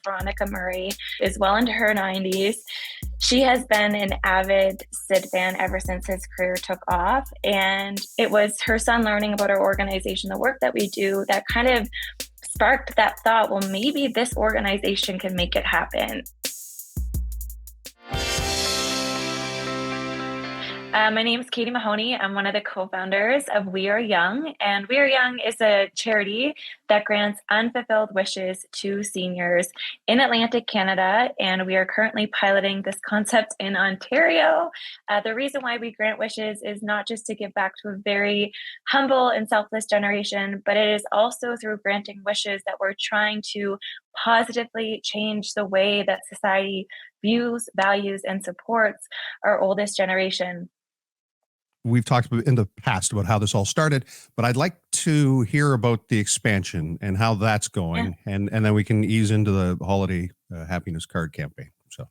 Veronica Murray, is well into her 90s. She has been an avid Sid fan ever since his career took off. And it was her son learning about our organization, the work that we do, that kind of sparked that thought, well, maybe this organization can make it happen. My name is Katie Mahoney. I'm one of the co-founders of We Are Young, and We Are Young is a charity that grants unfulfilled wishes to seniors in Atlantic Canada, and we are currently piloting this concept in Ontario. The reason why we grant wishes is not just to give back to a very humble and selfless generation, but it is also through granting wishes that we're trying to positively change the way that society views, values, and supports our oldest generation. We've talked in the past about how this all started, but I'd like to hear about the expansion and how that's going, and then we can ease into the holiday happiness card campaign. So,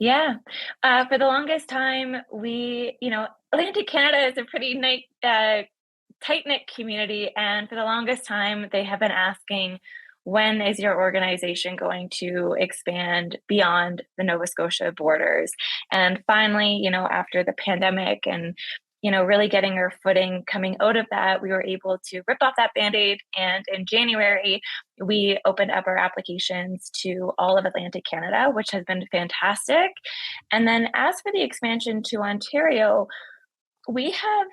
for the longest time, Atlantic Canada is a pretty tight-knit community, and for the longest time, they have been asking, when is your organization going to expand beyond the Nova Scotia borders? And finally, after the pandemic and really getting our footing coming out of that, we were able to rip off that Band-Aid. And in January, we opened up our applications to all of Atlantic Canada, which has been fantastic. And then as for the expansion to Ontario, we have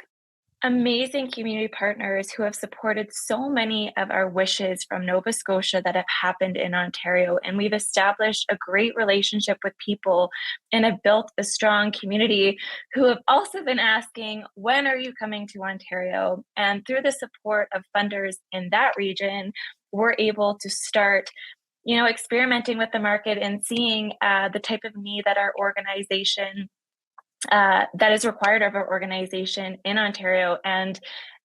amazing community partners who have supported so many of our wishes from Nova Scotia that have happened in Ontario. And we've established a great relationship with people and have built a strong community who have also been asking, when are you coming to Ontario? And through the support of funders in that region, we're able to start experimenting with the market and seeing the type of need that our organization that is required of our organization in Ontario, and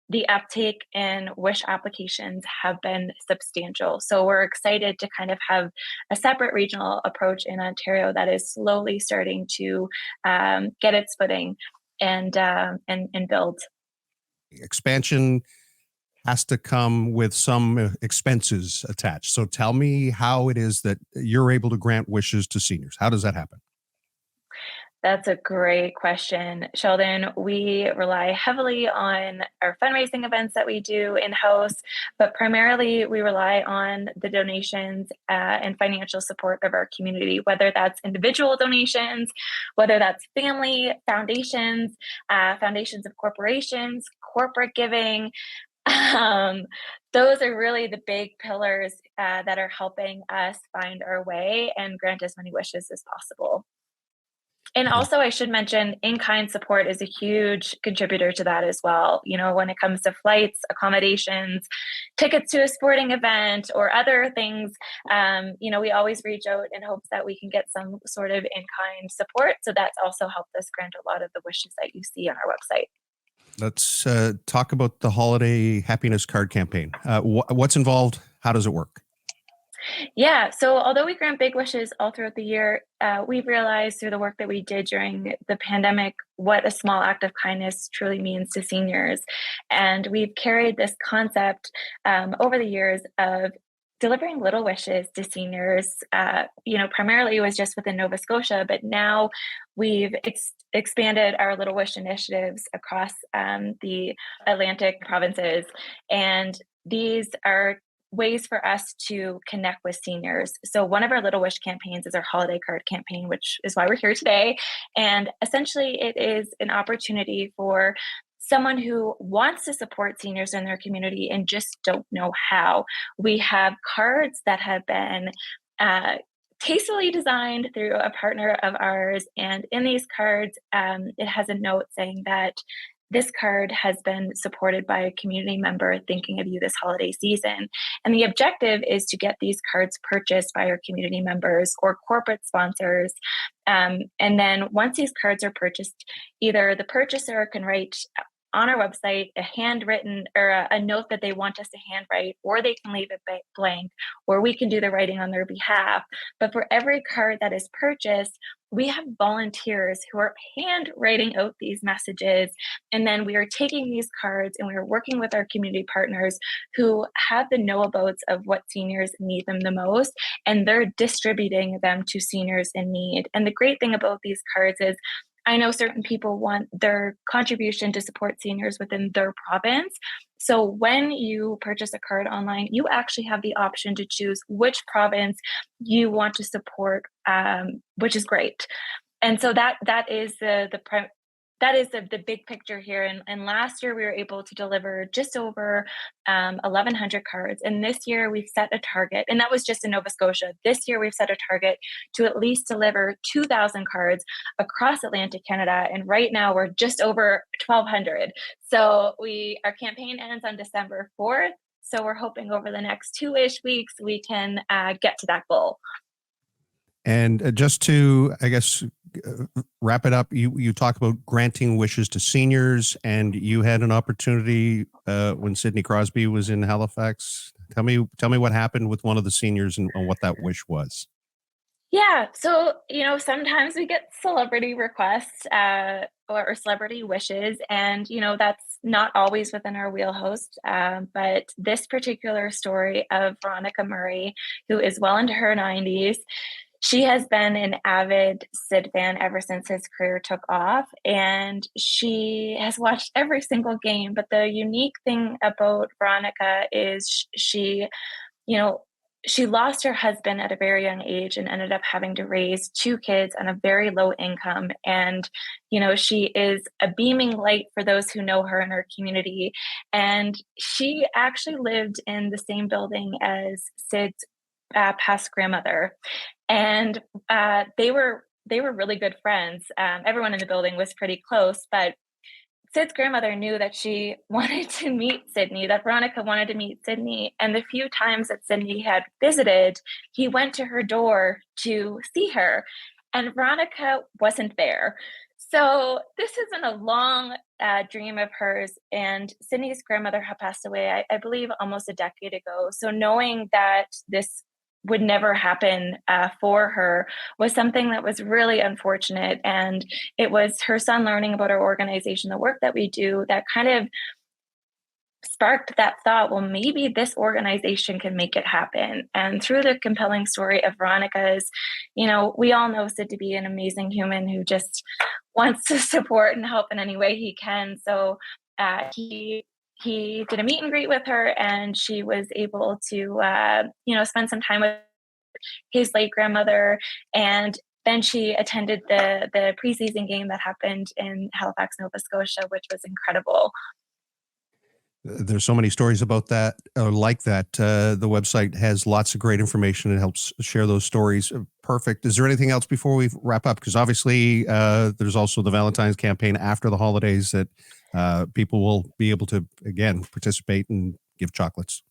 the uptake in wish applications have been substantial. So we're excited to kind of have a separate regional approach in Ontario that is slowly starting to get its footing and build. Expansion has to come with some expenses attached. So tell me how it is that you're able to grant wishes to seniors. How does that happen? That's a great question, Sheldon. We rely heavily on our fundraising events that we do in-house, but primarily we rely on the donations and financial support of our community, whether that's individual donations, whether that's family, foundations, foundations of corporations, corporate giving. Those are really the big pillars that are helping us find our way and grant as many wishes as possible. And also, I should mention, in-kind support is a huge contributor to that as well. When it comes to flights, accommodations, tickets to a sporting event, or other things, we always reach out in hopes that we can get some sort of in-kind support. So that's also helped us grant a lot of the wishes that you see on our website. Let's talk about the holiday happiness card campaign. What's involved? How does it work? Yeah. So although we grant big wishes all throughout the year, we've realized through the work that we did during the pandemic what a small act of kindness truly means to seniors. And we've carried this concept over the years of delivering little wishes to seniors. Primarily it was just within Nova Scotia, but now we've expanded our Little Wish initiatives across the Atlantic provinces. And these are ways for us to connect with seniors. So one of our Little Wish campaigns is our holiday card campaign, which is why we're here today. And essentially it is an opportunity for someone who wants to support seniors in their community and just don't know how. We have cards that have been tastefully designed through a partner of ours. And in these cards, it has a note saying that this card has been supported by a community member thinking of you this holiday season. And the objective is to get these cards purchased by our community members or corporate sponsors. And then once these cards are purchased, either the purchaser can write on our website a handwritten or a note that they want us to handwrite, or they can leave it blank, or we can do the writing on their behalf. But for every card that is purchased, we have volunteers who are handwriting out these messages. And then we are taking these cards and we are working with our community partners who have the know-abouts of what seniors need them the most, and they're distributing them to seniors in need. And the great thing about these cards is I know certain people want their contribution to support seniors within their province. So when you purchase a card online, you actually have the option to choose which province you want to support, which is great. And so that is the big picture here. And last year we were able to deliver just over 1,100 cards. And this year we've set a target, and that was just in Nova Scotia. This year we've set a target to at least deliver 2,000 cards across Atlantic Canada. And right now we're just over 1,200. So our campaign ends on December 4th. So we're hoping over the next 2-ish weeks, we can get to that goal. And just to, I guess, wrap it up, you talk about granting wishes to seniors, and you had an opportunity when Sidney Crosby was in Halifax. Tell me what happened with one of the seniors and what that wish was. Yeah, so sometimes we get celebrity requests or celebrity wishes, and that's not always within our wheelhouse. But this particular story of Veronica Murray, who is well into her 90s. She has been an avid Sid fan ever since his career took off, and she has watched every single game. But the unique thing about Veronica is she lost her husband at a very young age and ended up having to raise 2 kids on a very low income. And, she is a beaming light for those who know her in her community. And she actually lived in the same building as Sid's past grandmother. And they were really good friends. Everyone in the building was pretty close, but Sid's grandmother knew that she wanted to meet Sidney, that Veronica wanted to meet Sidney. And the few times that Sidney had visited, he went to her door to see her, and Veronica wasn't there. So this has been a long dream of hers, and Sidney's grandmother had passed away, I believe, almost a decade ago. So knowing that this would never happen for her was something that was really unfortunate. And it was her son learning about our organization, the work that we do, that kind of sparked that thought, well, maybe this organization can make it happen. And through the compelling story of Veronica's, we all know Sid to be an amazing human who just wants to support and help in any way he can. So he did a meet and greet with her, and she was able to, spend some time with his late grandmother. And then she attended the preseason game that happened in Halifax, Nova Scotia, which was incredible. There's so many stories about that, like that. The website has lots of great information. It helps share those stories. Perfect. Is there anything else before we wrap up? Because obviously there's also the Valentine's campaign after the holidays that people will be able to, again, participate and give chocolates.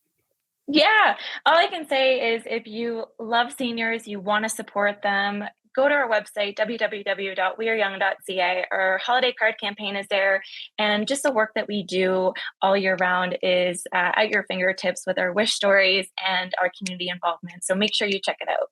Yeah. All I can say is if you love seniors, you want to support them, go to our website, www.weareyoung.ca. Our holiday card campaign is there. And just the work that we do all year round is at your fingertips with our wish stories and our community involvement. So make sure you check it out.